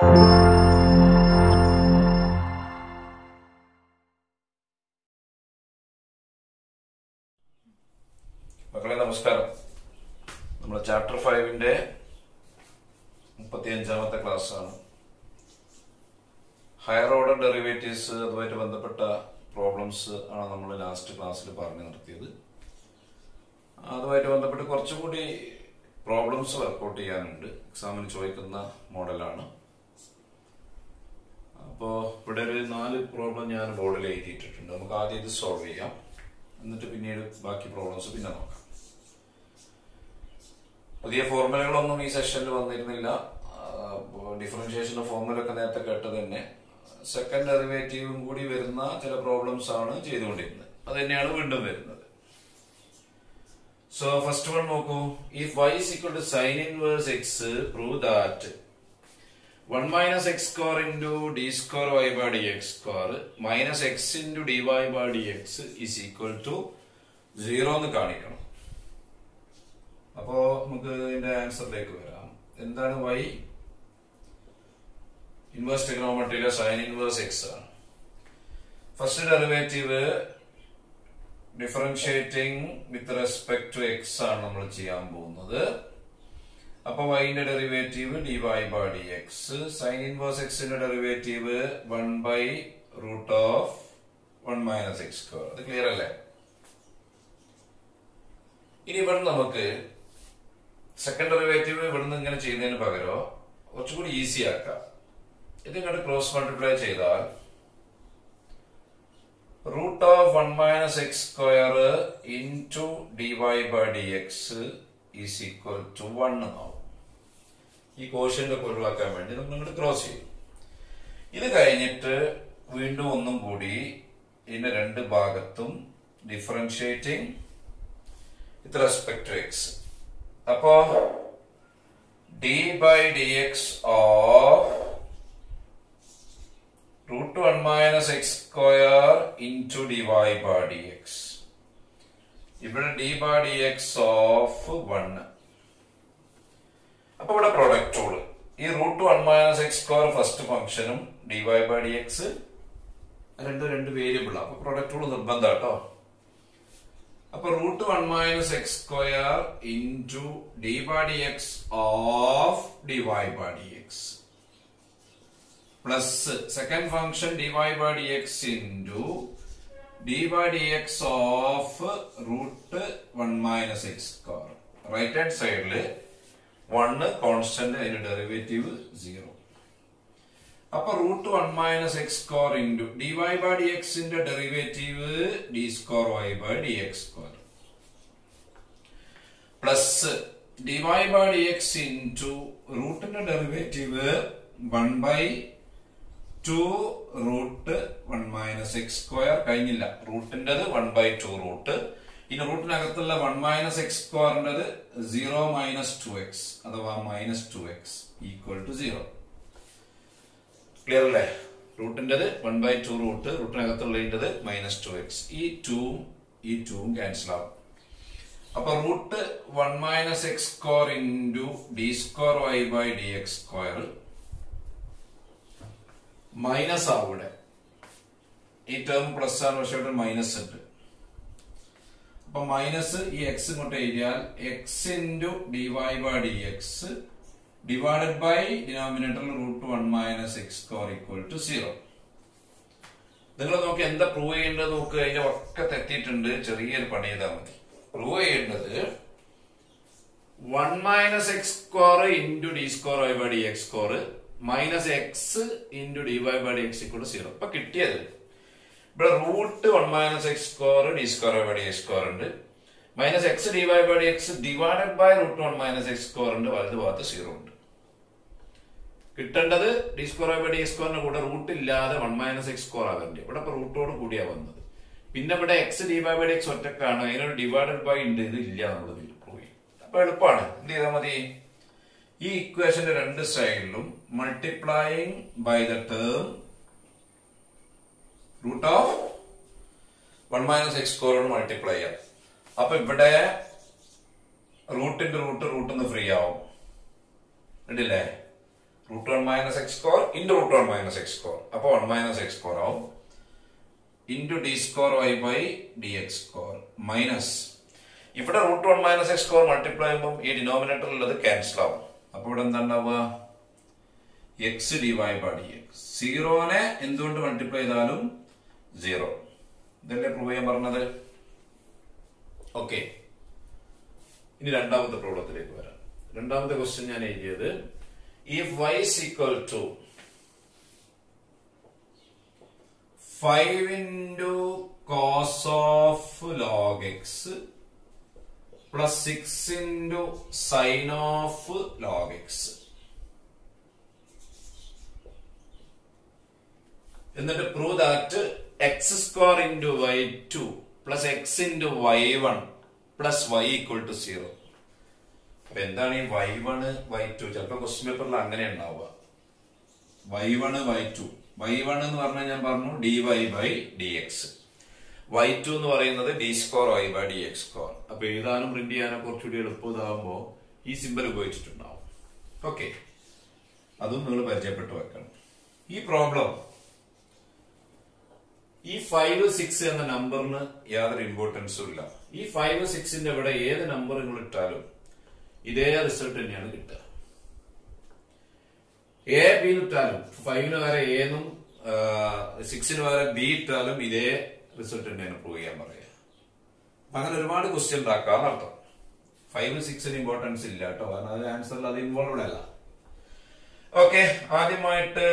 മക്കളെ നമസ്കാരം. നമ്മുടെ ചാപ്റ്റർ 5-ന്റെ 35-ാമത്തെ ക്ലാസ്സാണ്. ഹയർ ഓർഡർ ഡെറിവേറ്റീവ്സ് അതുമായിട്ട് ബന്ധപ്പെട്ട പ്രോബ്ലംസ് ആണ് നമ്മൾ ലാസ്റ്റ് ക്ലാസ്സിൽ പറഞ്ഞു നിർത്തിയത്. അതുമായിട്ട് ബന്ധപ്പെട്ട് കുറച്ചുകൂടി പ്രോബ്ലംസ് വർക്കൗട്ട് ചെയ്യാനുണ്ട്. എക്സാമിന് ചോദിക്കുന്ന മോഡലാണ്. അപ്പോൾ ഇവിടെ ഒരു 4 പ്രോബ്ലം ഞാൻ ബോർഡിൽ എഴുതിയിട്ടിട്ടുണ്ട്. നമുക്ക് ആദ്യം ഇത് സോൾവ് ചെയ്യാം, എന്നിട്ട് പിന്നീട് ബാക്കി പ്രോബ്ലംസ് പിന്നെ നോക്കാം. പുതിയ ഫോർമുലകളൊന്നും ഈ സെഷനിൽ വന്നിരുന്നില്ല. ഡിഫറൻഷിയേഷന്റെ ഫോർമുലയൊക്കെ നേരത്തെ കേട്ടത് തന്നെ. സെക്കൻഡ് ഡെറിവേറ്റീവും കൂടി വരുന്ന ചില പ്രോബ്ലംസ് ആണ് ചെയ്തുകൊണ്ടിരുന്നത്. അത് തന്നെയാണ് വീണ്ടും വരുന്നത്. സോ ഫസ്റ്റ് വൺ നോക്കൂ. If y is equal to sin inverse x, prove that 1 minus x square into d square y by dx square minus x into dy by dx is equal to 0 എന്ന് കാണിക്കണം. അപ്പോ നമുക്ക് ഇതിന്റെ ആൻസറിലേക്ക് വരാം. എന്താണ് y? Inverse ട്രിഗണോമെട്രിയിലെ sine inverse x ആണ്. First derivative differentiating with respect to x ആണ് നമ്മൾ ചെയ്യാൻ പോകുന്നത്. അപ്പൊ y-ന്റെ derivative dy by dx, sine inverse x-ന്റെ derivative 1 by root of 1 minus x square. അത് ക്ലിയർ അല്ലേ? ഇനി ഇവിടെ നമുക്ക് സെക്കൻഡ് ഡെറിവേറ്റീവ് ഇവിടുന്ന് ഇങ്ങനെ ചെയ്യുന്നതിന് പകരം കുറച്ചുകൂടി ഈസി ആക്കാം. ഇത് ഇങ്ങോട്ട് ക്രോസ് മൾട്ടിപ്ലൈ ചെയ്താൽ root of 1 minus x square into dy by dx is equal to 1 എന്നാവും. ഈ കോഷ്യന്റ് ഒക്കെ ഒഴിവാക്കാൻ വേണ്ടി നമ്മൾ ഇങ്ങോട്ട് ക്രോസ് ചെയ്യും. ഇത് കഴിഞ്ഞിട്ട് വീണ്ടും ഒന്നും കൂടി ഇതിന്റെ രണ്ട് ഭാഗത്തും differentiating with respect to x. അപ്പോ d by dx of root 1 minus x square into dy by dx. ഇവിടെ d by dx of 1. അപ്പൊ ഇവിടെ പ്രൊഡക്റ്റ് റൂൾ. ഈ root 1 minus x square first ഫംഗ്ഷനും dy by dx രണ്ട് variable. അപ്പൊ product rule നിർബന്ധം കേട്ടോ. അപ്പൊ root 1 minus x square into d by dx of dy by dx plus second function dy by dx into d by dx of root 1 minus x square. Right hand സൈഡില് 1 constant, അതിന്റെ derivative 0. അപ്പൊ root 1 minus x square into dy by dx ന്റെ derivative d square y by dx square plus dy by dx into റൂട്ടിന്റെ derivative 1 by 2 root 1 minus x square. കഴിഞ്ഞില്ല, റൂട്ടിൻ്റെത് 1 by 2 root. ഇനി റൂട്ടിനകത്തുള്ള 1 minus x സ്ക്വയറിൻ്റെത് 0 minus 2x അഥവാ minus 2x equal to 0. Clear അല്ലേ? റൂട്ടിൻ്റെത് 1 by 2 റൂട്ട്, റൂട്ടിനകത്തുള്ളതിൻ്റെത് മൈനസ് 2x. ഈ 2ഉം ക്യാൻസൽ ആവും. അപ്പൊ root 1 minus x square into d square y by D X square minus ആവും. ഇവിടെ ഈ ടേം പ്ലസ് ആണ്, പക്ഷെ ഇവിടെ മൈനസ് ഉണ്ട്. അപ്പൊ മൈനസ് ഈ എക്സ് ഇങ്ങോട്ട് എഴുതിയാൽ x into d y by D x divided by ഡിനോമിനേറ്ററിൽ root 1 minus x square equal to 0. നിങ്ങൾ നോക്കി എന്താ പ്രൂവ് ചെയ്യേണ്ടത് നോക്ക്. അതിന്റെ ഒക്കെ തെറ്റിയിട്ടുണ്ട്. ചെറിയൊരു പണി ചെയ്താൽ മതി. പ്രൂവ് ചെയ്യേണ്ടത് 1 minus x square into d square y by D X square minus x into d y by D x equal to 0. ഇപ്പൊ കിട്ടിയത് ഇവിടെ root 1 minus x square d square y by D X square ഉണ്ട്, minus x d y by D x divided by root 1 minus x square ഉണ്ട്, വലത് ഭാഗത്ത് 0 ഉണ്ട്. കിട്ടേണ്ടത് d square by D x സ്ക്വയറിന്റെ കൂടെ റൂട്ട് ഇല്ലാതെ 1 മൈനസ് എക്സ് സ്ക്വയർ ആകണ്ടേ. ഇവിടെ ഇപ്പൊ റൂട്ടോട് കൂടിയാ വന്നത്. പിന്നെ ഇവിടെ X D bye bye D X ഒറ്റക്കാണ്, അതിനൊരു ഡിവൈഡഡ് ബൈ ഉണ്ട്, ഇത് ഇല്ല എന്നുള്ളത് പ്രൂവ് ചെയ്യും. അപ്പൊ എളുപ്പമാണ്. എന്ത് ചെയ്താൽ മതി? ഈ ഇക്വേഷന്റെ രണ്ട് സൈഡിലും multiplying by the term root of 1 minus x square multiply ചെയ്യാം. അപ്പൊ ഇവിടെ റൂട്ടിന്റെ റൂട്ടിന്ന് ഫ്രീ ആവും. കണ്ടില്ലേ? Root 1 minus x square into root 1 minus x square. അപ്പൊ 1 മൈനസ് എക്സ് സ്ക്വയർ ആവും into d square y by D X square minus ഇവിടെ root 1 minus x square multiply ചെയ്യുമ്പോൾ ഈ ഡിനോമിനേറ്ററിൽ ഉള്ളത് ക്യാൻസൽ ആവും. അപ്പൊ ഇവിടെ എന്താ ഉണ്ടാവുക? X d y by D x. സീറോനെ എന്തുകൊണ്ട് മൾട്ടിപ്ലൈ ചെയ്താലും 0. ഇതല്ലേ പ്രൂവ് ചെയ്യാൻ പറഞ്ഞത്? ഓക്കെ, ഇനി രണ്ടാമത്തെ പ്രോബ്ലത്തിലേക്ക് വരാം. രണ്ടാമത്തെ ക്വസ്റ്റ്യൻ ഞാൻ എഴുതിയത് if y is equal to 5 into cos of log x plus 6 into sin of log x. എന്നിട്ട് prove that x square into y2 plus x into y1 plus y equal to 0. അപ്പൊ എന്താണ് ഈ y1 y2? ചിലപ്പോ question പേപ്പറിൽ അങ്ങനെ ഉണ്ടാവുക. y1 y2. y1 എന്ന് പറഞ്ഞാൽ ഞാൻ പറഞ്ഞു dy by dx. y2 എന്ന് പറയുന്നത് d square y by dx square. അപ്പൊ എഴുതാനും പ്രിന്റ് ചെയ്യാനും കുറച്ചുകൂടി എളുപ്പം ഇതാകുമ്പോ ഈ സിമ്പൽ ഉപയോഗിച്ചിട്ടുണ്ടാവും. ഓക്കെ, അതും നിങ്ങൾ പരിചയപ്പെട്ടു വെക്കണം. ഈ പ്രോബ്ലം ഈ 5 6 എന്ന നമ്പറിന് യാതൊരു ഇമ്പോർട്ടൻസും ഇല്ല. ഈ 5 6ന്റെ ഇവിടെ ഏത് നമ്പർ നിങ്ങൾ ഇട്ടാലും ഇതേ റിസൾട്ട് തന്നെയാണ് കിട്ടുക. എ ബി ഇട്ടാലും 5ന് വരെ എന്നും 6ന് വരെ ബി ഇട്ടാലും ഇതേ റിസൾട്ട് തന്നെയാണ് പ്രൂവ് ചെയ്യാൻ പറയുക. അങ്ങനെ ഒരുപാട് ക്വസ്റ്റ്യൻ ഉണ്ടാക്കാന്ന് അർത്ഥം. 5 6ന് ഇമ്പോർട്ടൻസ് ഇല്ല കേട്ടോ, കാരണം അത് ആൻസറിൽ അത് ഇൻവോൾവ്ഡ് അല്ല. ഓക്കെ, ആദ്യമായിട്ട്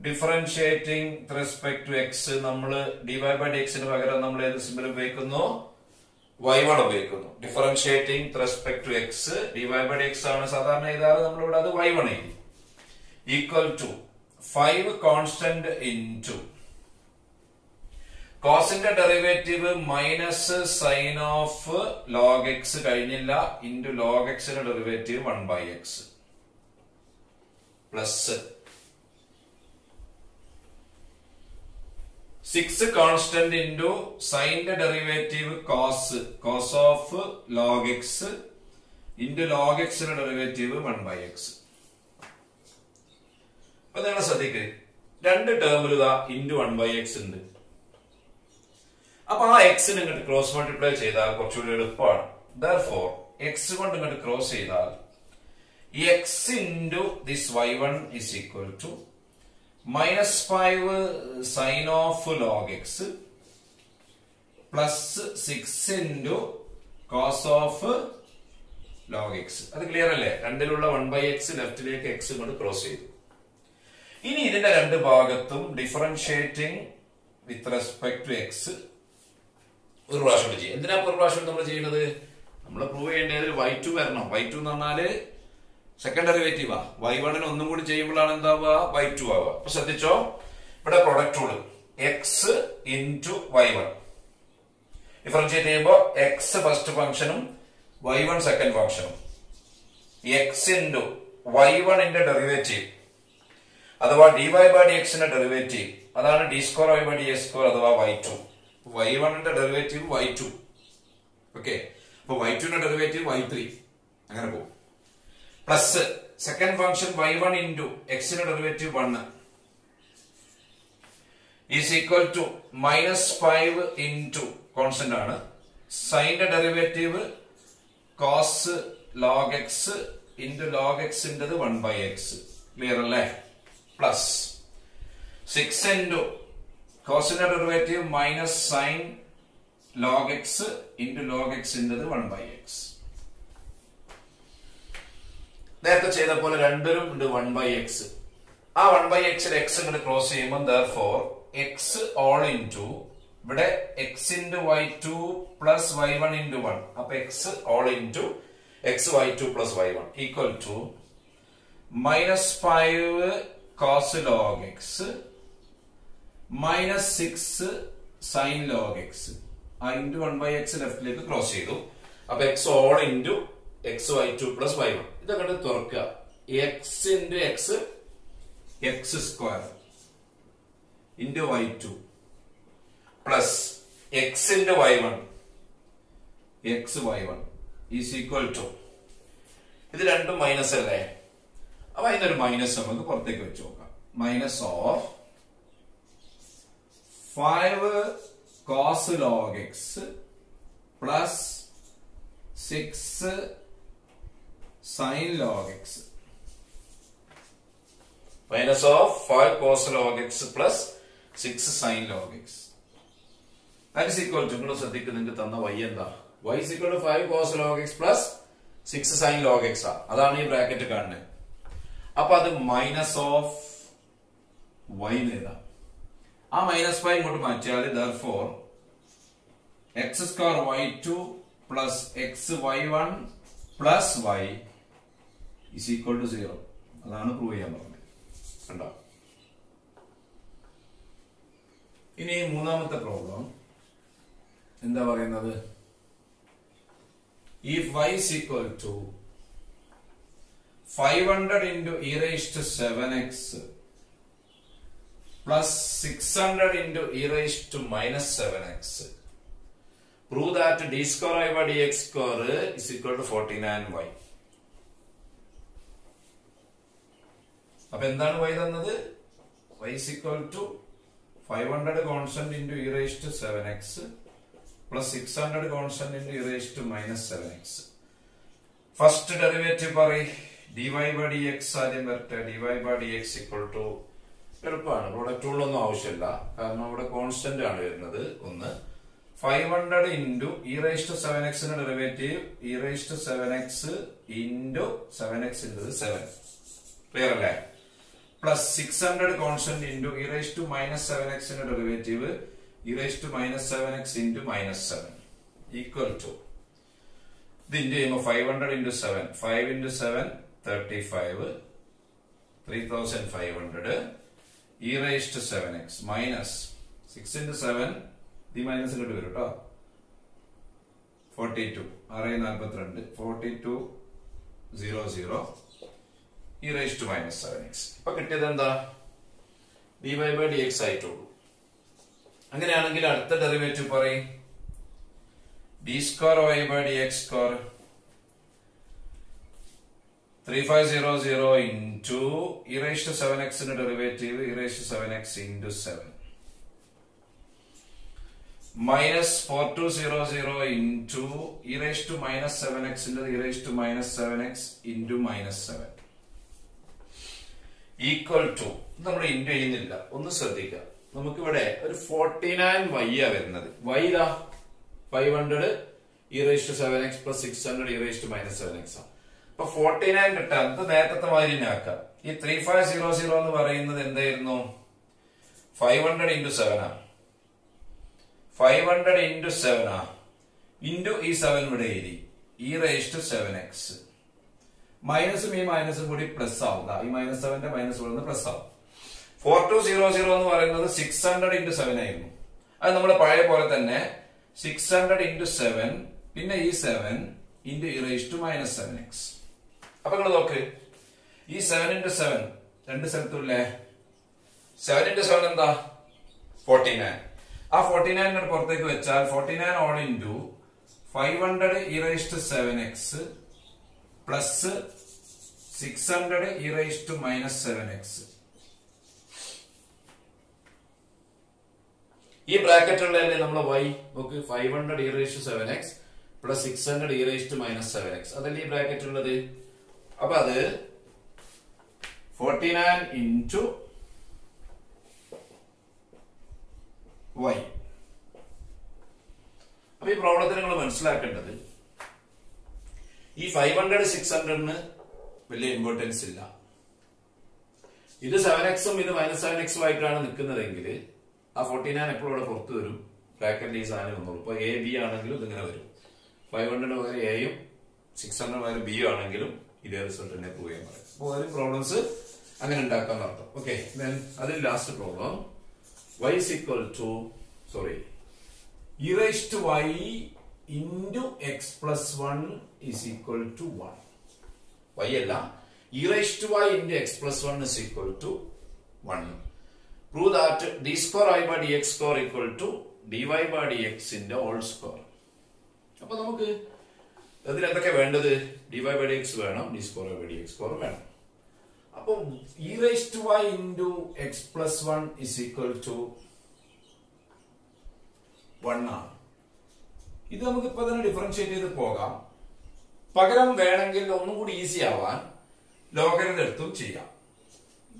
differentiating with respect to x നമ്മൾ dy ബൈ dxന് പകരം നമ്മൾ ഏത് സിമ്പിൾ ഉപയോഗിക്കുന്നു? y1 ഉപയോഗിക്കുന്നു. Differentiating with respect to x dy by dx ആണ് സാധാരണ എഴുതാറ്, നമ്മളിവിടെ അത് y1 എഴുതി. ഈക്വൽ ടു 5 കോൺസ്റ്റന്റ് ഇൻറ്റു കോസിന്റെ derivative minus sine of log x കഴിഞ്ഞില്ല ഇൻറ്റു ലോഗ് എക്സിന്റെ derivative 1 by x plus 6 constant into സൈന്റെ derivative cos of log x into log എക്സിന്റെ ഡെറിവേറ്റീവ് 1 ബൈ എക്സ്. അപ്പൊ നിങ്ങൾ ശ്രദ്ധിക്കുക, രണ്ട് ടേമിൽ ഇതാ ഇൻറ്റു 1 ബൈ എക്സ് ഉണ്ട്. അപ്പൊ ആ എക്സിന് ഇങ്ങോട്ട് ക്രോസ് മൾട്ടിപ്ലൈ ചെയ്താൽ കുറച്ചുകൂടി എളുപ്പമാണ്. therefore എക്സ് കൊണ്ട് ഇങ്ങോട്ട് ക്രോസ് ചെയ്താൽ X into this y1 is equal to minus 5 sin of log x plus 6 into cos of log x. അത് ക്ലിയർ അല്ലേ? രണ്ടിലുള്ള 1 ബൈ എക്സ് ലെഫ്റ്റിലേക്ക് എക്സ് കൊണ്ട് ക്രോസ് ചെയ്തു. ഇനി ഇതിന്റെ രണ്ട് ഭാഗത്തും differentiating with respect to x ഒരു പ്രാവശ്യം ചെയ്യും. എന്തിനാ ഒരു പ്രാവശ്യം നമ്മൾ ചെയ്യുന്നത്? നമ്മൾ പ്രൂവ് ചെയ്യേണ്ടതിൽ y2 വരണം. y2 എന്ന് പറഞ്ഞാല് സെക്കൻഡ് ഡെറിവേറ്റീവാ. y1 ഒന്നും കൂടി ചെയ്യുമ്പോഴാണ് എന്താവുക? y2 ആവുക. അപ്പൊ ശ്രദ്ധിച്ചോ, ഇവിടെ product rule x into y1 differentiate ചെയ്യുമ്പോൾ എക്സ് ഫസ്റ്റ് ഫംഗ്ഷനും y1 സെക്കൻഡ് ഫംഗ്ഷനും എക്സ് ഇൻറ്റു y1 ഡെറിവേറ്റീവ് അഥവാ dy ബൈ dxന്റെ ഡെറിവേറ്റീവ് അതാണ് d square y by dx square അഥവാ y2. y1 derivative y2. Okay, അപ്പൊ y2 ഡെറിവേറ്റീവ് y3 അങ്ങനെ പോകും. Plus second function y1 into എക്സിന്റെ derivative 1 is equal to minus 5 into constant ആണ് സൈന്റെ derivative cos log x into log എക്സിൻ്റെത് 1 by x. Clear അല്ലേ? Plus 6 into കോസിന്റെ derivative minus sine log x into log എക്സിൻ്റെത് 1 by x. നേരത്തെ ചെയ്ത പോലെ രണ്ടിലും ഉണ്ട് 1 ബൈ എക്സ്. ആ 1 ബൈ എക്സിൽ എക്സ് ഇങ്ങോട്ട് ക്രോസ് ചെയ്യുമ്പോൾ therefore എക്സ് ഓൾ ഇൻറ്റു ഇവിടെ x into y2 plus y1 into 1. അപ്പൊ x whole into x y2 plus y1 equal to minus 5 cos log x minus 6 sine log x. ആ into 1 by x ലെഫ്റ്റിലേക്ക് cross ചെയ്തു. അപ്പൊ x whole into x y2 plus y1 ഇതൊക്കെ തുറക്കുക. X into x x square into y2 plus x into y1 x y1 is equal to ഇത് രണ്ടും minus അല്ലേ? അപ്പൊ അതിനൊരു മൈനസ് നമുക്ക് പുറത്തേക്ക് വെച്ച് നോക്കാം. Minus of 5 cos log x plus 6 sin log x. Minus of 5 cos log x plus 6 sin log x. That is equal to, നിങ്ങൾ ശ്രദ്ധിക്കുക, നിങ്ങൾക്ക് തന്ന y എന്താ? Y is equal to 5 cos log x plus 6 sin log x. അതാണ് ഈ bracket കാണുന്നത്. അപ്പൊ അത് മൈനസ് ഓഫ് y എഴുതാം. ആ മൈനസ് 5 ഇങ്ങോട്ട് മാറ്റിയാൽ therefore x square y2 plus xy1 plus y is equal to 0. അതാണ് പ്രൂവ് ചെയ്യാൻ പറഞ്ഞത്. കണ്ടോ? ഇനി മൂന്നാമത്തെ പ്രോബ്ലം എന്താ പറയുന്നത്? If y is equal to 500 into e raised to 7x plus 600 into e raised to minus 7x, prove that d square y by dx square is equal to 49y. അപ്പൊ എന്താണ് y തന്നത്? y is equal to 500 constant into e raised to 7x plus 600 constant into e raised to minus 7x. First derivative പറയ്. dy by dx ആദ്യം വരട്ടെ. dy by dx equal to, എളുപ്പമാണ്, product റൂളൊന്നും ആവശ്യമില്ല, കാരണം ഇവിടെ കോൺസ്റ്റന്റ് ആണ് വരുന്നത്. ഒന്ന് 500 into e raised to 7x ന്റെ derivative e raised to 7x into 7x into 7. Clear അല്ലേ? Plus 600 constant into e raised to minus 7x ന്റെ derivative e raised to minus 7x into minus 7 equal to, ഇതിന്റെ 500 into 7, 5 into 7 35, 3500 e raised to 7x minus 6 into 7, the minus ഇങ്ങോട്ട് വരും കേട്ടോ, 42, 642, 4200 e raised to minus 7x. ഇപ്പൊ കിട്ടിയത് എന്താ? dy by dx ആയിട്ടുള്ളൂ. അങ്ങനെയാണെങ്കിൽ അടുത്ത ഡെറിവേറ്റീവ് പറയും. d square y by dx square 3500 into e raised to 7x ന്റെ derivative e raised to 7x into 7 minus 4200 into e raised to minus 7x ന്റെ e raised to minus 7x into minus 7 equal to, നമ്മൾ into ചെയ്യുന്നില്ല, ഒന്ന് ശ്രദ്ധിക്കുക. നമുക്കിവിടെ ഒരു 49y ആ വരുന്നത്. y ഇതാ 500 e raised to 7x plus 600 e raised to minus 7x. അപ്പൊ 49 കിട്ടാൻ ഇത് നേരത്തെ മാതിരി തന്നെ ആക്കാം. ഈ 3500 എന്ന് പറയുന്നത് എന്തായിരുന്നു? 500 into 7 ആ, 500 into 7 ആ, into ഈ 7 ഇവിടെ എഴുതി e raised to 7x. മൈനസും ഈ മൈനസും കൂടി പ്ലസ് ആവും. ഈ മൈനസ് 7ന്റെ മൈനസ് ഇവിടെ പ്ലസ് ആവും. 4200 എന്ന് പറയുന്നത് 600 into 7 ആയിരുന്നു. അത് നമ്മുടെ പഴയ പോലെ തന്നെ 600 into 7 പിന്നെ ഈ 7 into e raised to minus 7x. അപ്പൊ നിങ്ങൾ നോക്ക്, ഈ 7 into 7 രണ്ട് സ്ഥലത്തുമില്ലേ? 7 into 7 എന്താ? 49. ആ 49 പുറത്തേക്ക് വെച്ചാൽ 49 all into 500 e raised to 7x plus 600 e raised to minus 7x. ഈ ബ്രാക്കറ്റുകളിലല്ലേ നമ്മൾ y നോക്ക്, 500 e raised to 7x plus 600 e raised to minus 7x, അതല്ലേ ഈ ബ്രാക്കറ്റ് ഉള്ളത്. അപ്പൊ അത് 49 into y. അപ്പൊ ഈ പ്രോബ്ലത്തിൽ നിങ്ങൾ മനസ്സിലാക്കേണ്ടത്, ഈ 500 600 വലിയ ഇമ്പോർട്ടൻസ് ഇല്ല. ഇത് 7x ഇത് മൈനസ് 7x ആയിട്ടാണ് നിൽക്കുന്നതെങ്കിൽ ആ 49 എപ്പോഴും ഇവിടെ പുറത്തു വരും. ബ്രാക്കറ്റിൽ ഈ സാധനം വന്നോളൂ. ഇപ്പൊ എ ബി ആണെങ്കിലും ഇതിങ്ങനെ വരും. 500 പകരം എയും 600 പകരം ബിയും ആണെങ്കിലും ഇതേ റിസൾട്ട് തന്നെ പ്രൂവ് ചെയ്യാൻ പറയും. അപ്പൊ ഒരു പ്രോബ്ലംസ് അങ്ങനെ ഉണ്ടാക്കാൻ നടത്തും. ഓക്കെ, അതിൽ last problem y is equal to, sorry, e raised to y into x plus 1 is equal to 1. y അല്ല, e raised to y into x plus 1 is equal to 1. Prove that d square y by dx square equal to dy by dx in the whole square. അപ്പൊ നമുക്ക് അതിൽ എന്തൊക്കെ വേണ്ടത്? dy by dx വേണം, d square y by dx square വേണം. അപ്പൊ e raised to y into x plus 1 is equal to 1 ആണ്. ഇത് നമുക്ക് ഇപ്പൊ തന്നെ ഡിഫറൻഷിയേറ്റ് ചെയ്ത് പോകാം. പകരം വേണമെങ്കിൽ ഒന്നും കൂടി ഈസി ആവാൻ ലോഗരിതം എടുത്തും ചെയ്യാം.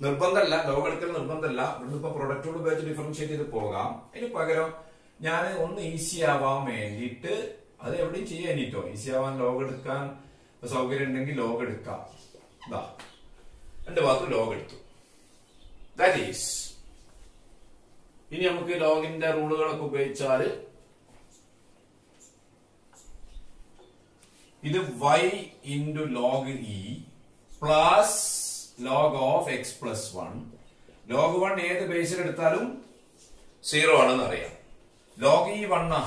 നിർബന്ധമല്ല, ലോഗ് എടുക്കൽ നിർബന്ധമല്ല. ഇവിടുന്ന് ഇപ്പൊ പ്രൊഡക്റ്റോട് ഉപയോഗിച്ച് ഡിഫറൻഷിയേറ്റ് ചെയ്ത് പോകാം. അതിന് പകരം ഞാൻ ഒന്ന് ഈസി ആവാൻ വേണ്ടിയിട്ട് അത് എവിടെയും ചെയ്യാനിട്ടോ, ഈസി ആവാൻ ലോഗ് എടുക്കാൻ സൗകര്യം ഉണ്ടെങ്കിൽ ലോഗ് എടുക്കാം. ഇതാ രണ്ട് ഭാഗത്തും ലോഗ് എടുത്തു. ദാറ്റ് ഈസ്, ഇനി നമുക്ക് ലോഗിന്റെ റൂളുകളൊക്കെ ഉപയോഗിച്ചാല് ഇത് y into log e plus log of x plus 1. log 1 ഏത് ബേസിൽ എടുത്താലും 0 ആണെന്ന് അറിയാം. log e 1 ആ.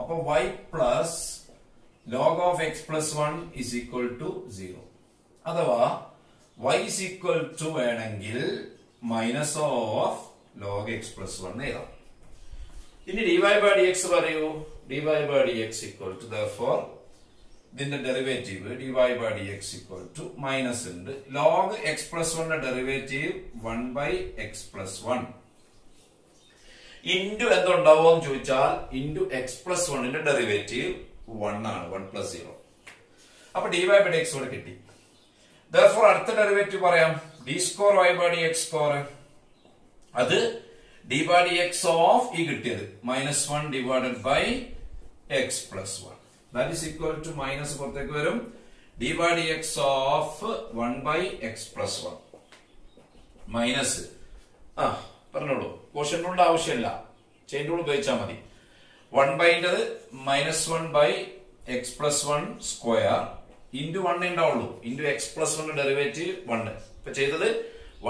അപ്പൊ y plus log of x plus 1 is equal to 0. അഥവാ y is equal to വേണമെങ്കിൽ minus of log x plus 1 എഴുതാം. ഇനി dy by dx പറയൂ. dy by dx equal to, therefore ഇതിന്റെ derivative dy by dx equal to minus ഉണ്ട്. log x plus 1 derivative 1 by x plus 1 into എന്തുണ്ടാവോ എന്ന് ചോദിച്ചാൽ into x plus 1 derivative 1 ആണ്, 1 plus 0. അപ്പൊ dy by dx കൂടെ കിട്ടി. therefore അടുത്ത ഡെറിവേറ്റീവ് പറയാം, d square y by dx square. അത് d by dx of ഈ കിട്ടിയത് -1 divided by x plus 1. that is equal to minus പുറത്തേക്ക് വരും, d by dx of 1 by x plus 1 minus പറഞ്ഞോളൂ. ക്വസ്റ്റ്യൻ റൂളിന്റെ ആവശ്യമില്ല, ചെയിൻ റൂൾ ഉപയോഗിച്ചാൽ മതി. 1 by -1 by x plus 1 square into 1 ഉണ്ടാവുള്ളൂ, ഇൻറ്റു x plus 1 ഡെറിവേറ്റീവ് 1. ഇപ്പൊ ചെയ്തത്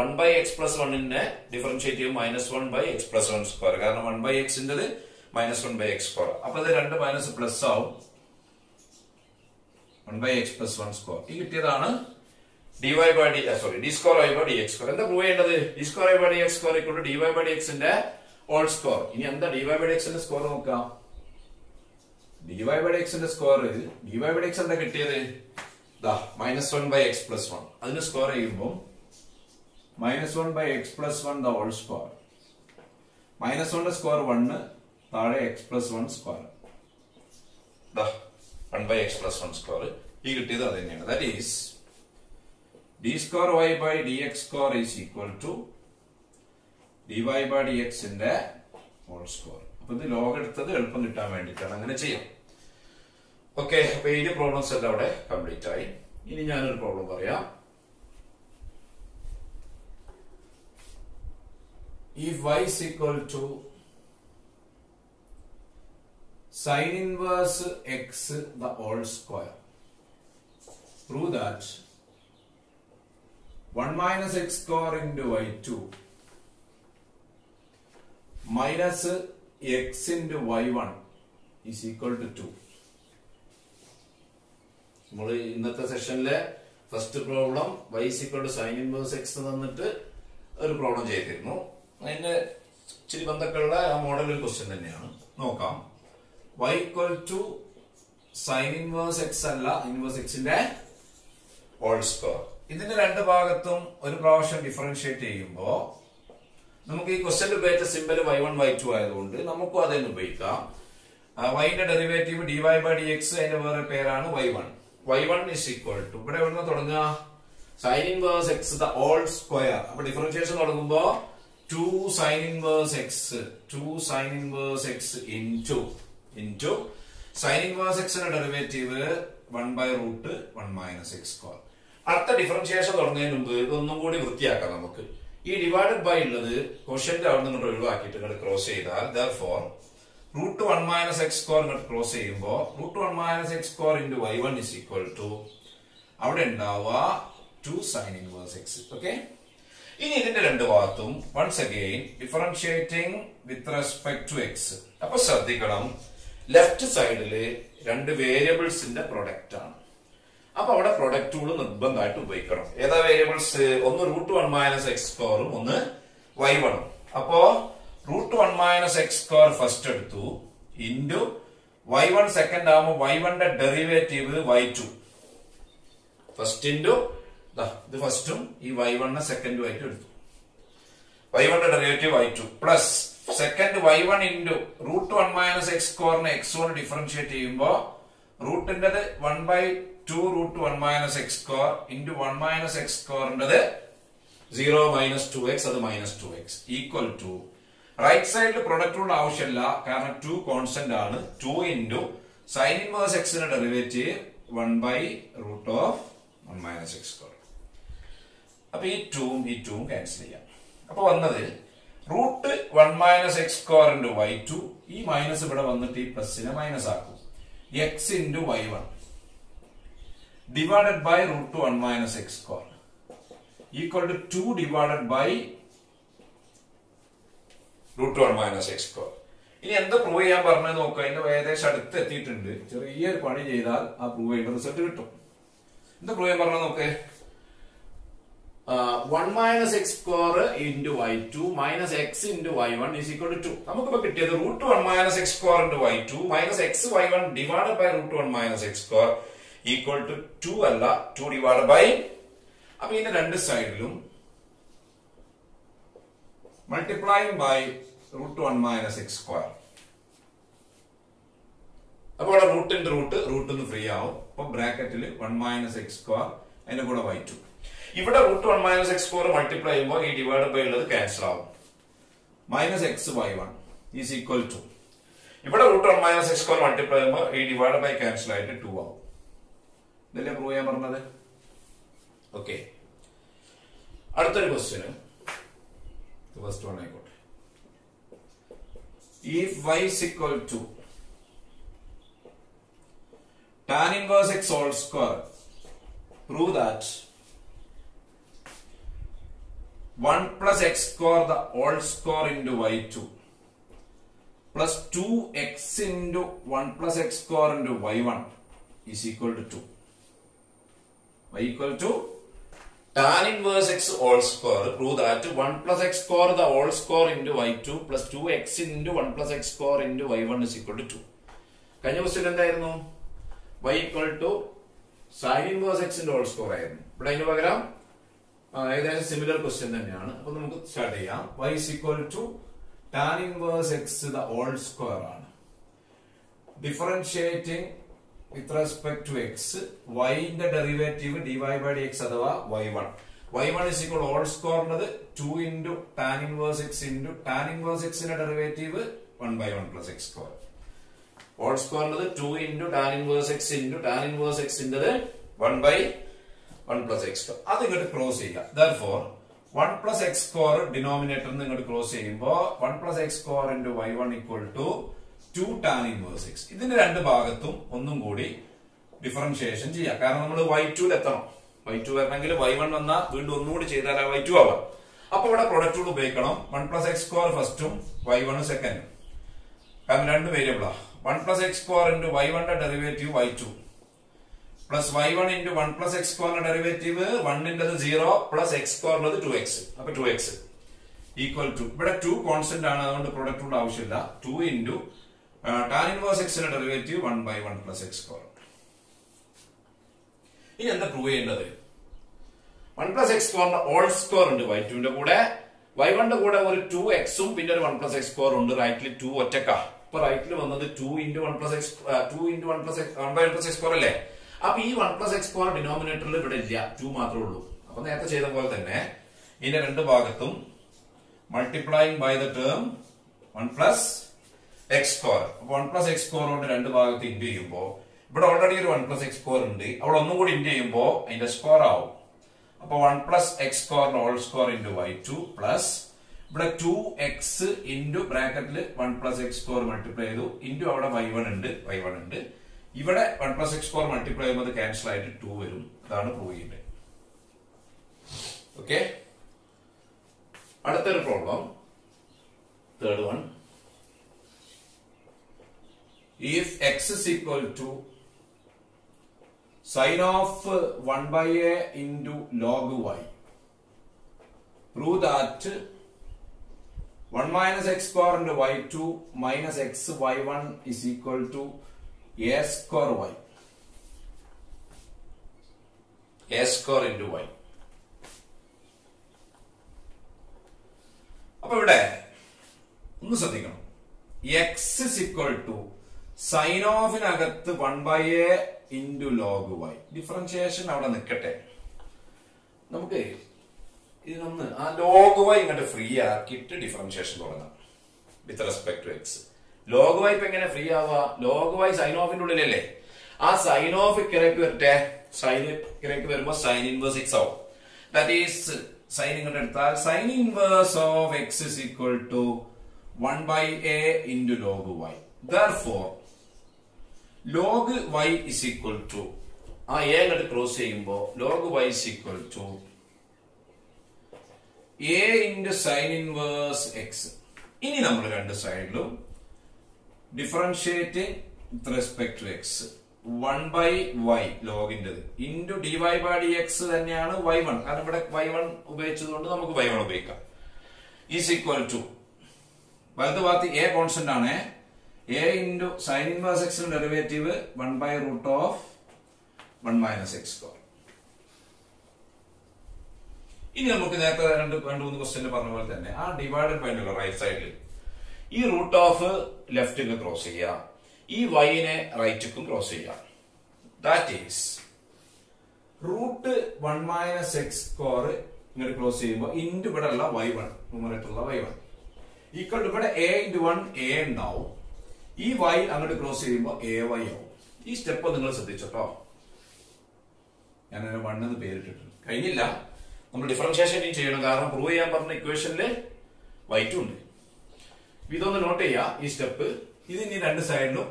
1 by x plus 1 ഡിഫറൻഷിയേറ്റ് ചെയ്യും -1 by x plus 1 സ്ക്വയർ. കാരണം 1 by x -1 by x square. അപ്പൊ ഇത് രണ്ട് മൈനസ് പ്ലസ് ആവും, 1 by x plus 1 സ്ക്വയർ. ഈ കിട്ടിയതാണ് d square y by dx square. എന്താ പ്രൂവ് ചെയ്യേണ്ടത്? d square y by dx square equal to dy by dx ന്റെ ഹോൾ സ്ക്വയർ. ഇനി എന്താ dy by dx ന്റെ സ്ക്വയർ നോക്കാം. dy by dx ന്റെ സ്ക്വയർ, dy by dx എന്താ കിട്ടിയത്? -1 by x plus 1. അതിന് സ്ക്വയർ ചെയ്യുമ്പോൾ -1 by x plus 1 the whole square. -1 square 1, താഴെ x plus 1 square. 1 by x plus 1 square. ഈ കിട്ടിയത് അത് തന്നെയാണ്. That is d square y by dx square is equal to dy by dx ന്റെ whole square. അപ്പൊ ഇത് log എടുത്തത് എളുപ്പം കിട്ടാൻ വേണ്ടിയിട്ടാണ് അങ്ങനെ ചെയ്യാം. ഓക്കെ, അപ്പൊ ഈ പ്രോബ്ലംസ് എല്ലാം അവിടെ കംപ്ലീറ്റ് ആയി. ഇനി ഞാനൊരു പ്രോബ്ലം പറയാം. if y is equal to sin inverse x the whole square, prove that 1 minus x square into y2 minus x into y1 is equal to 2. നമ്മൾ ഇന്നത്തെ സെഷനിലെ first problem y is equal to sin inverse x തന്നിട്ട് ഒരു problem ചെയ്തിരുന്നു. അതിന്റെ ഇച്ചിരി ബന്ധങ്ങളുള്ള ആ model ഒരു ക്വസ്റ്റ്യൻ തന്നെയാണ്. നോക്കാം. y equal to sin inverse x അല്ല, ഇൻവേഴ്സ് x ന്റെ ഹോൾ സ്ക്വയർ. ഇതിന്റെ രണ്ട് ഭാഗത്തും ഒരു പ്രാവശ്യം ഡിഫറൻഷിയേറ്റ് ചെയ്യുമ്പോ നമുക്ക് ഈ ക്വസ്റ്റ്യൻ ഉപയോഗിച്ച സിമ്പൽ y1 y2 ആയതുകൊണ്ട് നമുക്കും അതന്നെ ഉപയോഗിക്കാം. y ന്റെ ഡെറിവേറ്റീവ് dy by dx, അതിന്റെ വേറെ പേരാണ് y1. y1 is equal to, ഇവിടെ എവിടുന്ന് തുടങ്ങുക? sin inverse x the whole square. അപ്പൊ ഡിഫറൻഷിയേഷൻ തുടങ്ങുമ്പോ 2 sin inverse x into sin inverse x ന്റെ derivative 1 by root 1 minus x square. അടുത്ത ഡിഫറൻഷിയേഷൻ തുടങ്ങുന്നതിന് മുമ്പ് ഇതൊന്നും കൂടി വൃത്തിയാക്കാം നമുക്ക്. ഈ ഡിവൈഡഡ് ബൈ ഉള്ളത് ക്വഷ്യന്റ് അവിടെ നിന്ന് ഒഴിവാക്കിയിട്ട് ഇങ്ങോട്ട് ക്രോസ് ചെയ്താൽ therefore root 1 minus x square ഇങ്ങോട്ട് ക്രോസ് ചെയ്യുമ്പോൾ root 1 minus x square into y1 is equal to അവിടെ ഉണ്ടാവുക 2 sin inverse x. ഓക്കെ, ഇനി ഇതിന്റെ രണ്ട് ഭാഗത്തും once again differentiating with respect to x. അപ്പൊ ശ്രദ്ധിക്കണം, ലെഫ്റ്റ് സൈഡില് രണ്ട് വേരിയബിൾസിന്റെ പ്രൊഡക്റ്റ് ആണ്. അപ്പൊ അവിടെ പ്രൊഡക്റ്റ് റൂൾ നിർബന്ധമായിട്ട് ഉപയോഗിക്കണം. ഏതാ വേരിയബിൾസ്? ഒന്ന് root 1 minus x square, ഒന്ന് y1. അപ്പോ root 1 minus x square first എടുത്തു ഇൻറ്റു y1 സെക്കൻഡ് ആകുമ്പോൾ y1 ന്റെ ഡെറിവേറ്റീവ് y2 ഫസ്റ്റ് ഇൻറ്റു ഇത് ഫസ്റ്റും ഈ y1 സെക്കൻഡും ആയിട്ട് എടുത്തു. y1 derivative y2 plus second y1 into √1 minus x സ്ക്വയറിനെ x1 ഡിഫറൻഷിയേറ്റ് ചെയ്യുമ്പോൾ റൂട്ടിൻ്റെത് 1/2 √1 minus x square into 1 minus x സ്ക്വയറിൻ്റെത് 0 മൈനസ് 2x അത് minus 2x equal to right സൈഡിൽ പ്രൊഡക്റ്റ് റൂൾ ആവശ്യമില്ല, കാരണം 2 കോൺസ്റ്റന്റ് ആണ്. 2 ഇൻറ്റു സൈൻ ഇൻവേഴ്സ് എക്സിന്റെ ഡെറിവേറ്റീവ് 1/√1 മൈനസ് എക്സ് സ്ക്വയർ. അപ്പൊ ഈ 2ഉം ക്യാൻസൽ ചെയ്യാം. അപ്പൊ വന്നത് √1 minus x square into y2, ഈ മൈനസ് ഇവിടെ വന്നിട്ട് ഈ പ്ലസിനെ മൈനസ് ആക്കും, x into y1 divided by √1 minus x square equal to 2 divided by √1 minus x square. ഇനി എന്ത് പ്രൂവ് ചെയ്യാൻ പറഞ്ഞത് നോക്കുക. അതിന്റെ ഏകദേശം അടുത്ത് എത്തിയിട്ടുണ്ട്. ചെറിയൊരു പണി ചെയ്താൽ ആ പ്രൂവ് ചെയ്യുന്ന റിസൾട്ട് കിട്ടും. എന്താ പ്രൂവ് ചെയ്യാൻ പറഞ്ഞത് നോക്ക്. 1 minus x square into y2 minus x into y1 is equal to 2. നമുക്കിപ്പോ കിട്ടിയത് √1 minus x square into y2 minus x y1 divide by √1 minus x square equal to 2 അല്ല 2 ഡിവൈഡ് ബൈ. അപ്പൊ ഇതിന്റെ രണ്ട് സൈഡിലും multiplying by √1 minus x square. അപ്പോൾ root free ആവും. അപ്പൊ ബ്രാക്കറ്റിൽ 1 മൈനസ് എക്സ് സ്ക്വയർ അതിന്റെ കൂടെ y2. ഇവിടെ √1 മൈനസ് എക്സ് സ്ക്വയർ മൾട്ടിപ്ലൈ ചെയ്യുമ്പോൾ ഈ ഡിവൈഡ് ബൈ ഉള്ളത് ക്യാൻസൽ ആവും. Minus x y1 is equal to ഇവിടെ √1 മൈനസ് എക്സ് സ്ക്വയർ മൾട്ടിപ്ലൈ ചെയ്യുമ്പോൾ ഈ ഡിവൈഡ് ബൈ ക്യാൻസൽ ആയിട്ട് 2 ആവും. ഇതല്ലേ പ്രൂവ് ചെയ്യാൻ പറഞ്ഞത്. ഓക്കെ, അടുത്തൊരു ക്വസ്റ്റ്യന് ഫസ്റ്റ് വൺ ആയിക്കോട്ടെ. If y is equal to tan inverse x whole square, prove that 1 plus x square the whole square into y2 plus 2x into 1 plus x square into y1 is equal to 2. Y equal to tan inverse x whole square, prove that 1 plus x square the whole square into y2 plus 2x into 1 plus x square into y1 is equal to 2. കഴിഞ്ഞ question എന്തായിരുന്നു? y equal to sin inverse x ന്റെ whole square ആയിരുന്നു. ഇവിടെ അതിന് പകരം ഏകദേശം similar question തന്നെയാണ്. അപ്പൊ നമുക്ക് സ്റ്റാർട്ട് ചെയ്യാം. y is equal to tan inverse x the whole square ആണ്. Differentiating with respect to x, y ന്റെ ഡെറിവേറ്റീവ് dy by dx അഥവാ y1 is equal to whole square എന്നത് 2 into tan inverse x into tan inverse x ന്റെ derivative 1/1 plus x square. whole square എന്നത് 2 into tan inverse x into tan inverse x ന്റെ 1/1 plus x square. അത് ഇങ്ങോട്ട് cross ചെയ്യുക. Therefore 1 plus x square denominator ഇങ്ങോട്ട് cross ചെയ്യുമ്പോൾ 1 plus x square into y1 equal to 2 tan inverse x. ഇതിന്റെ രണ്ട് ഭാഗത്തും ഒന്നും കൂടി ഡിഫറൻഷിയേഷൻ ചെയ്യാം. കാരണം നമ്മൾ y2 എത്തണം. y2 വരണമെങ്കിൽ y1 വന്നാൽ വീണ്ടും ഒന്നുകൂടി ചെയ്താൽ y2 ആവാം. അപ്പൊ ഇവിടെ പ്രൊഡക്റ്റ് റൂൾ ഉപയോഗിക്കണം. 1 plus x square ഫസ്റ്റും y1 സെക്കൻഡും. കാരണം രണ്ട് വേരിയബിളാ. 1 plus x square into y1 ന്റെ derivative y2 plus y1 into 1 plus x square ന്റെ derivative 1 ന്റേത് 0 plus x square ന്റേത് 2x. അപ്പൊ 2x ഈക്വൽ ടു ഇവിടെ 2 കോൺസ്റ്റന്റ് ആണ്, അതുകൊണ്ട് പ്രൊഡക്റ്റ് റൂൾ ആവശ്യമില്ല. 2 into tan inverse x ന്റെ ഡെറിവേറ്റീവ് 1/1 plus x square. ഇനി എന്താ പ്രൂവ് ചെയ്യേണ്ടത്? 1 plus x square ന്റെ ഹോൾ സ്ക്വയർ ഉണ്ട് y2 ന്റെ കൂടെ, y1 ന്റെ കൂടെ ഒരു 2x ഉം പിന്നെ ഒരു 1 plus x square ഉണ്ട്. റൈറ്റിൽ 2 ഒറ്റക്കാ. ഇപ്പൊ റൈറ്റിൽ വന്നത് 2 into 1 plus x 1/1 plus x square അല്ലേ? അപ്പൊ ഈ 1 plus x square ഡിനോമിനേറ്ററിൽ ഇവിടെ ഇല്ല, 2 മാത്രമേ ഉള്ളൂ. അപ്പൊ നേരത്തെ ചെയ്ത പോലെ തന്നെ ഇതിന്റെ രണ്ട് ഭാഗത്തും multiplying by the term 1 plus x square. അപ്പൊ 1 plus x square കൊണ്ട് രണ്ട് ഭാഗത്ത് ഇൻറ്റു ചെയ്യുമ്പോൾ ഇവിടെ ഓൾറെഡി ഒരു 1 plus x square ഉണ്ട്, അവിടെ ഒന്നും കൂടി ഇൻറ്റു ചെയ്യുമ്പോൾ അതിന്റെ സ്ക്വയർ ആവും. അപ്പൊ 1 plus x square whole square into y2 plus ഇവിടെ 2x ഇൻറ്റു ബ്രാക്കറ്റിൽ 1 plus x square മൾട്ടിപ്ലൈ ചെയ്തു ഇൻറ്റു അവിടെ y1 ഉണ്ട്. ഇവിടെ 1 plus x square മൾട്ടിപ്ലൈ ചെയ്യുമ്പോൾ ക്യാൻസൽ ആയിട്ട് 2 വരും. അതാണ് പ്രൂവ് ചെയ്യേണ്ടത്. ഓക്കെ, അടുത്തൊരു problem, third one. If x is equal to sin of 1/a into log y, prove that 1 minus x square into y2 minus x y1 is equal to a square y. A square into y. ഒന്ന് ശ്രദ്ധിക്കണം. X is equal to sine ഓഫിനകത്ത് 1/a into log y. Differentiation അവിടെ നിൽക്കട്ടെ. നമുക്ക് ഇതിനൊന്ന് ആ log y ഇങ്ങോട്ട് free ആക്കിയിട്ട് ഡിഫറൻഷിയേഷൻ തുടങ്ങാം with respect to x. Log y ഇപ്പൊ എങ്ങനെ ഫ്രീ ആവുക? ലോഗ് വൈ സൈൻ ഓഫിന്റെ ഉള്ളിലല്ലേ? ആ സൈൻ ഓഫ് ഇക്കരക്ക് വരട്ടെ. സൈൻ ഇക്കരക്ക് വരുമ്പോ സൈൻ ഇൻവേഴ്സ് എക്സ് ആവും. ദാറ്റ് ഈസ് സൈൻ ഇങ്ങോട്ട് എടുത്താൽ sine inverse of x is equal to 1/a into log Y. Therefore log y is equal to ആ എ അങ്ങോട്ട് ക്രോസ് ചെയ്യുമ്പോ log y is equal to a into sine inverse x. ഇനി നമ്മൾ രണ്ട് സൈഡിലും differentiating with respect to x 1/y ലോഗിൻ്റെത് into dy/dx തന്നെയാണ് y1. കാരണം ഇവിടെ y1 ഉപയോഗിച്ചതുകൊണ്ട് നമുക്ക് y1 ഉപയോഗിക്കാം. ഈസ് ഈക്വൽ ടു വലത് ഭാഗത്ത് എ കോൺസ്റ്റന്റ് ആണ്. എ ഇൻറ്റു സൈൻ ഇൻവേഴ്സ് എക്സിന്റെ ഡെറിവേറ്റീവ് 1/√(1 - x²). ഇനി നമുക്ക് നേരത്തെ രണ്ട് മൂന്ന് ക്വസ്റ്റ്യൻ പറഞ്ഞ പോലെ തന്നെ ആ ഡിവൈഡഡ് ബൈ ഉള്ള റൈറ്റ് സൈഡിൽ ഈ റൂട്ട് ഓഫ് ലെഫ്റ്റ് ക്രോസ് ചെയ്യുക, ഈ വൈനെ റൈറ്റുക്കും ക്രോസ് ചെയ്യുക. ദാറ്റ് ഈസ് √1 - x² ഇങ്ങോട്ട് ക്രോസ് ചെയ്യുമ്പോൾ ഇൻറ്റു ഇവിടെ ഉള്ള y1 ന്യൂമറേറ്ററുള്ള y1 ഈക്വൽ ടു ഇവിടെ a × 1 a ഉണ്ടാവും. ഈ y അങ്ങോട്ട് ക്രോസ് ചെയ്യുമ്പോൾ ay ആവും. ഈ സ്റ്റെപ്പ് നിങ്ങൾ ശ്രദ്ധിച്ചോട്ടോ. ഞാൻ 1 എന്ന് പേരിട്ടിട്ടുണ്ട്. കഴിഞ്ഞില്ല, നമ്മൾ ഡിഫറൻഷിയേഷൻ ചെയ്യണം. കാരണം പ്രൂവ് ചെയ്യാൻ പറഞ്ഞ ഇക്വേഷനിൽ y2 ഉണ്ട്. ഇതൊന്ന് നോട്ട് ചെയ്യുക ഈ സ്റ്റെപ്പ്. ഇത് ഇനി രണ്ട് സൈഡിലും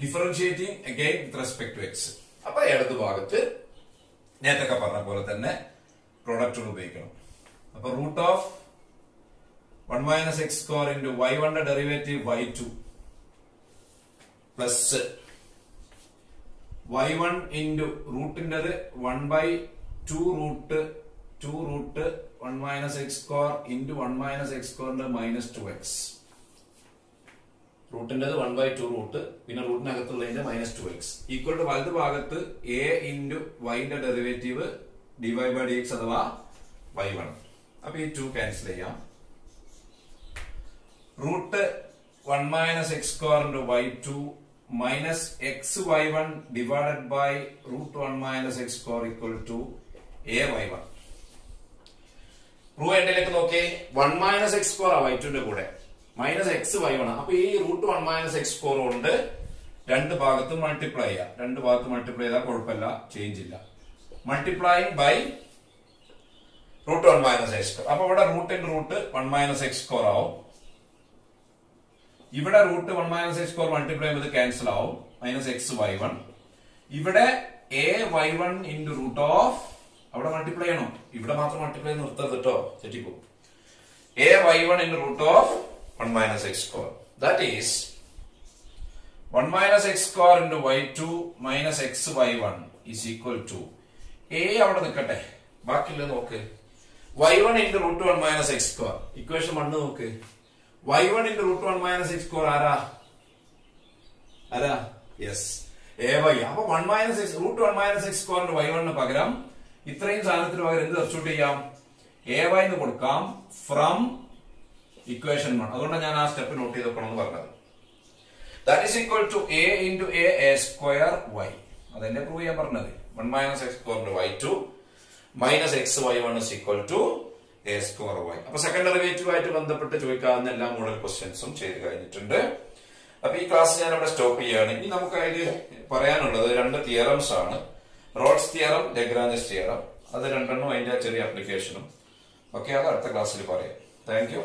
differentiating again with respect to x. അപ്പൊ ഇടത് ഭാഗത്ത് നേരത്തെ പറഞ്ഞ പോലെ തന്നെ പ്രോഡക്റ്റുകൾ ഉപയോഗിക്കണം. അപ്പൊ √1 - x² into y1 derivative y2 plus y1 into റൂട്ടിൻ്റെത് 1/2√1 - x² ഇൻറ്റു 1 - x² -2x. റൂട്ടിൻ്റെത് 1/2 പിന്നെ റൂട്ടിനകത്തുള്ളതിന്റെ -2x ഈക്വൽ ടു വലത് ഭാഗത്ത് a ഇൻറ്റു വൈന്റെ ഡെറിവേറ്റീവ് dy/dx അഥവാ y1. അപ്പൊ ഈ 2 ക്യാൻസൽ ചെയ്യാം. √1 - x² into y2 minus xy1 divided by √1 - x² equal to ay1. Prove എൻഡിലേക്ക് നോക്കി 1 - x² y2ന്റെ കൂടെ മൈനസ് xy1. അപ്പൊ ഈ √1 - x² കൊണ്ട് രണ്ട് ഭാഗത്തും മൾട്ടിപ്ലൈ ചെയ്യാം. രണ്ട് ഭാഗത്ത് മൾട്ടിപ്ലൈ ചെയ്താൽ കുഴപ്പമില്ല, ചേഞ്ച് ഇല്ല. Multiplying by √1 - x². അപ്പൊ ഇവിടെ √1 - x² ആവും. ഇവിടെ √1 - x² മൾട്ടിപ്ലൈ ചെയ്ത് ക്യാൻസൽ ആവും, -xy1. ഇവിടെ ay1 ഇൻറ്റു റൂട്ട് ഓഫ് അവിടെ മൾട്ടിപ്ലൈ ചെയ്യണം. ഇവിടെ മാത്രം മൾട്ടിപ്ലൈ നിർത്തരുത് കേട്ടോ, തെറ്റിപ്പോകും. ay1 into √1 - x². That is 1 - x² into y2 minus xy1 is equal to a അവിടെ നിൽക്കട്ടെ, ബാക്കിയുള്ളത് നോക്ക്. y1 into √1 - x². ഇക്വേഷൻ 1 നോക്ക്. y1 ഇൻറ്റു √1 - x² ആരാ? Yes, ay. അപ്പൊ √1 - x² y1 പകരം ഇത്രയും സാധനത്തിന് പകരം എന്ത് സബ്സ്റ്റിറ്റ്യൂട്ട് ചെയ്യാം? ay എന്ന് കൊടുക്കാം ഫ്രം ഇക്വേഷൻ 1. അതുകൊണ്ടാണ് ഞാൻ ആ സ്റ്റെപ്പ് നോട്ട് ചെയ്ത് വെക്കണമെന്ന് പറഞ്ഞത്. That is equal to a into a²y. അതെന്നെ പ്രൂവ് ചെയ്യാൻ പറഞ്ഞത്. 1 - x² y2 minus xy1 is equal to a²y. അപ്പൊ സെക്കൻഡ് ഡെറിവേറ്റീവ് ആയിട്ട് ബന്ധപ്പെട്ട് ചോദിക്കാവുന്ന എല്ലാ മോഡൽ ക്വസ്റ്റ്യൻസും ചെയ്ത് കഴിഞ്ഞിട്ടുണ്ട്. അപ്പൊ ഈ ക്ലാസ് ഞാൻ അവിടെ സ്റ്റോപ്പ് ചെയ്യുകയാണ്. ഇനി നമുക്ക് അതിൽ പറയാനുള്ളത് രണ്ട് തിയറംസ് ആണ്. Rolls theorem, Lagrange's theorem. അത് രണ്ടെണ്ണം അതിന്റെ ചെറിയ ആപ്ലിക്കേഷനും. ഓക്കെ, അത് അടുത്ത ക്ലാസ്സിൽ പറയാം. Thank you.